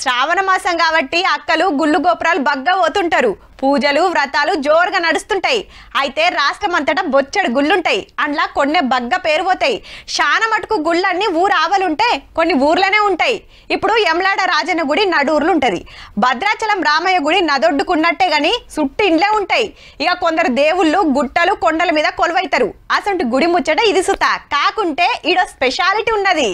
శ్రావణ మాసం కాబట్టి అక్కలు గుళ్ళు గోపురాలు బగ్గా పోతుంటారు. పూజలు వ్రతాలు జోరుగా నడుస్తుంటాయి. అయితే రాష్ట్రం అంతటా బొచ్చడు గుళ్ళుంటాయి. అందులో కొన్ని బగ్గ పేరు పోతాయి. శాన మటుకు గుళ్ళన్నీ ఊరు ఆవలుంటే కొన్ని ఊర్లనే ఉంటాయి. ఇప్పుడు యమలాడ రాజన్న గుడి నడూర్లు ఉంటది. భద్రాచలం రామయ్య గుడి నదొడ్డుకున్నట్టే గాని సుట్టు ఇండ్లే ఉంటాయి. ఇక కొందరు దేవుళ్ళు గుట్టలు కొండల మీద కొలువైతారు. అసంటి గుడి ముచ్చట ఇది సుత కాకుంటే ఈడో స్పెషాలిటీ ఉన్నది.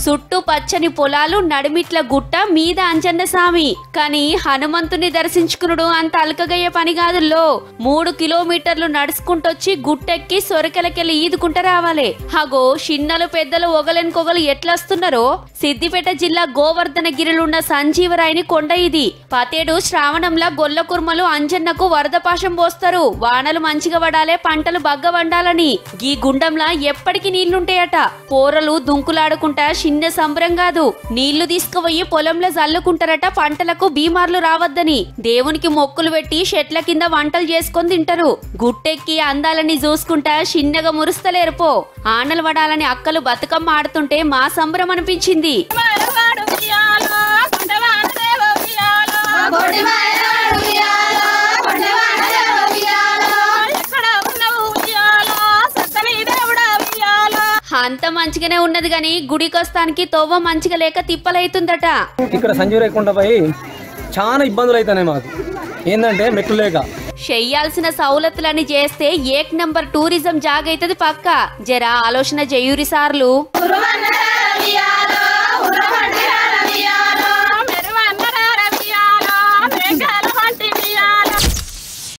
చుట్టూ పచ్చని పొలాలు, నడిమిట్ల గుట్ట మీద అంజన్న స్వామి. కానీ హనుమంతుని దర్శించుకునుడు అంత అల్కగయ్యే పని కాదుల్లో. 3 కిలోమీటర్లు నడుచుకుంటొచ్చి గుట్టెక్కి సొరకెలకెళ్ళి ఈదుకుంటూ రావాలి. హగో చిన్నలు పెద్దలు ఒగలెనుకొగలు ఎట్లొస్తున్నారో. సిద్దిపేట జిల్లా గోవర్ధనగిరిలున్న సంజీవరాయని కొండ ఇది. పతేడు శ్రావణంలా గొల్ల కుర్మలు అంజన్నకు వరదపాశం పోస్తారు. వానలు మంచిగా పడాలే, పంటలు బగ్గ వండాలని. ఈ గుండంలా ఎప్పటికీ నీళ్లుంటాయట. పోరలు దుంకులాడుకుంటా చిన్న సంబరం కాదు. నీళ్లు తీసుకుపోయి పొలంలో జల్లుకుంటారట. పంటలకు బీమార్లు రావద్దని దేవునికి మొక్కులు పెట్టి చెట్ల కింద వంటలు చేసుకొని తింటారు. గుట్టెక్కి అందాలని చూసుకుంటా చిన్నగా మురుస్తలేరుపో. ఆనలు పడాలని అక్కలు బతుకమ్మ ఆడుతుంటే మా సంబరం అనిపించింది. అంత మంచిగానే ఉన్నది గాని గుడికొస్తానికి తోవ మంచిగా లేక తిప్పలైతుందట. ఇక్కడ సంజీవరాయ కొండపై చాలా ఇబ్బందులు అవుతాయి మాకు. ఏంటంటే మెట్లు లేక చెయ్యాల్సిన సౌలతులని చేస్తే 1 నంబర్ టూరిజం జాగైతది పక్క. జరా ఆలోచన చేయురి సార్లు.